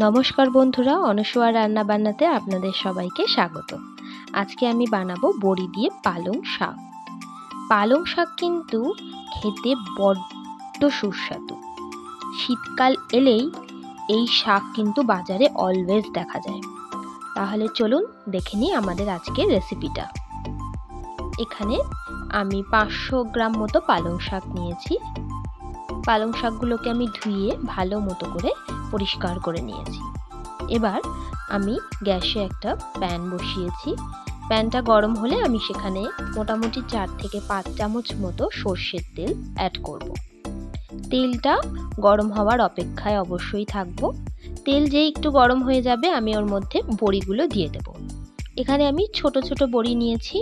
নমস্কার বন্ধুরা, অনসূয়া রান্না বান্নাতে আপনাদের সবাইকে স্বাগত। আজকে আমি বানাবো বড়ি দিয়ে পালং শাক। পালং শাক কিন্তু খেতে বড্ড সুস্বাদু। শীতকাল এলেই এই শাক কিন্তু বাজারে অলওয়েজ দেখা যায়। তাহলে চলুন দেখে নিই আমাদের আজকের রেসিপিটা। এখানে আমি 500 গ্রাম মতো পালং শাক নিয়েছি। পালং শাকগুলোকে আমি ধুয়ে ভালো মতো করে পরিষ্কার করে নিয়েছি। এবার আমি গ্যাসে একটা প্যান বসিয়েছি। প্যানটা গরম হলে আমি সেখানে মোটামুটি 4 থেকে 5 চামচ মতো সর্ষের তেল অ্যাড করব। তেলটা গরম হওয়ার অপেক্ষায় অবশ্যই থাকবো। তেল যেই একটু গরম হয়ে যাবে আমি ওর মধ্যে বড়িগুলো দিয়ে দেব। এখানে আমি ছোট ছোট বড়ি নিয়েছি,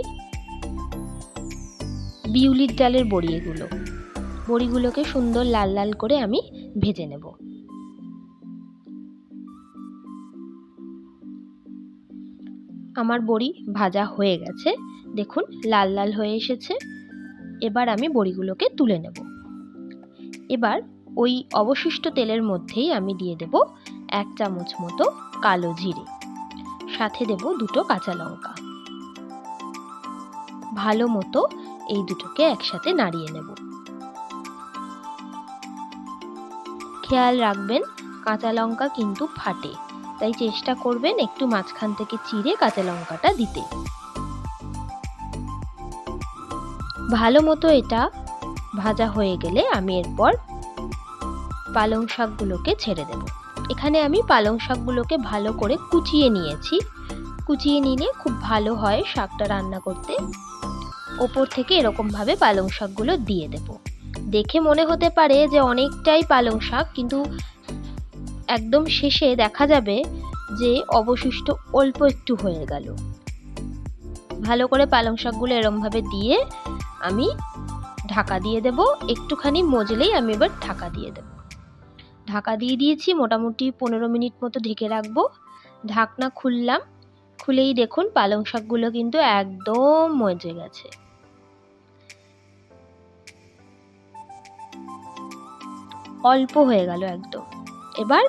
বিউলির ডালের বড়ি এগুলো। বড়িগুলোকে সুন্দর লাল লাল করে আমি ভেজে নেব। আমার বড়ি ভাজা হয়ে গেছে, দেখুন লাল লাল হয়ে এসেছে। এবার আমি বড়িগুলোকে তুলে নেব। এবার ওই অবশিষ্ট তেলের মধ্যেই আমি দিয়ে দেব 1 চামচ মতো কালো জিরে, সাথে দেব 2টো কাঁচা লঙ্কা। ভালো মতো এই দুটোকে একসাথে নাড়িয়ে নেব। খেয়াল রাখবেন কাঁচা লঙ্কা কিন্তু ফাটে, তাই চেষ্টা করবেন একটু মাঝখান থেকে চিড়ে কাঁচা লঙ্কাটা দিতে। ভালো মতো এটা ভাজা হয়ে গেলে আমি এরপর পালং শাকগুলোকে ছেড়ে দেব। এখানে আমি পালং শাকগুলোকে ভালো করে কুচিয়ে নিয়েছি। কুচিয়ে নিলে খুব ভালো হয় শাকটা রান্না করতে। ওপর থেকে এরকমভাবে পালং শাকগুলো দিয়ে দেব। দেখে মনে হতে পারে যে অনেকটাই পালং শাক, কিন্তু একদম শেষে দেখা যাবে যে অবশিষ্ট অল্প একটু হয়ে গেল। ভালো করে পালং শাকগুলো এরকমভাবে দিয়ে আমি ঢাকা দিয়ে দেব। একটুখানি মজলেই আমি এবার ঢাকা দিয়ে দেব। ঢাকা দিয়ে দিয়েছি, মোটামুটি 15 মিনিট মতো ঢেকে রাখবো। ঢাকনা খুললাম, খুলেই দেখুন পালং শাকগুলো কিন্তু একদম মজে গেছে। অল্প হয়ে গেল একদম। এবার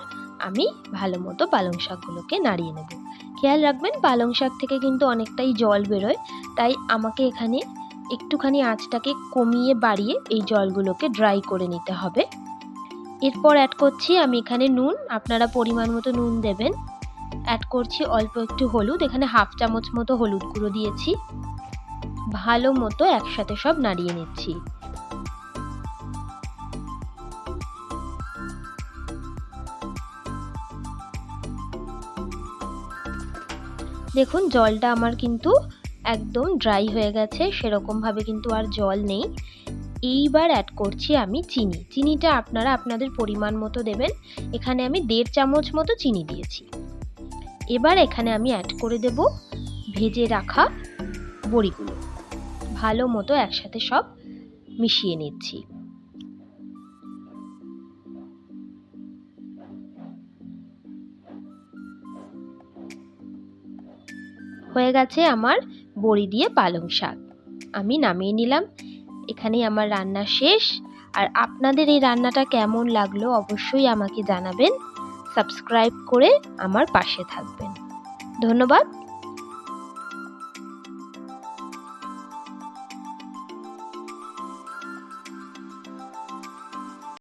আমি ভালো মতো পালং শাকগুলোকে নাড়িয়ে নেব। খেয়াল রাখবেন পালং শাক থেকে কিন্তু অনেকটাই জল বেরোয়, তাই আমাকে এখানে একটুখানি আঁচটাকে কমিয়ে বাড়িয়ে এই জলগুলোকে ড্রাই করে নিতে হবে। এরপর অ্যাড করছি আমি এখানে নুন, আপনারা পরিমাণ মতো নুন দেবেন। অ্যাড করছি অল্প একটু হলুদ, এখানে 1/2 চামচ মতো হলুদ গুঁড়ো দিয়েছি। ভালো মতো একসাথে সব নাড়িয়ে নিচ্ছি। দেখুন জলটা আমার কিন্তু একদম ড্রাই হয়ে গেছে, সেরকমভাবে কিন্তু আর জল নেই। এইবার অ্যাড করছি আমি চিনি। চিনিটা আপনারা আপনাদের পরিমাণ মতো দেবেন। এখানে আমি 1.5 চামচ মতো চিনি দিয়েছি। এবার এখানে আমি অ্যাড করে দেব ভেজে রাখা বড়িগুলো। ভালো মতো একসাথে সব মিশিয়ে নিচ্ছি। হয়ে গেছে আমার বড়ি দিয়ে পালং শাক। আমি নামিয়ে নিলাম। এখানেই আমার রান্না শেষ। আর আপনাদের এই রান্নাটা কেমন লাগলো অবশ্যই আমাকে জানাবেন। সাবস্ক্রাইব করে আমার পাশে থাকবেন। ধন্যবাদ।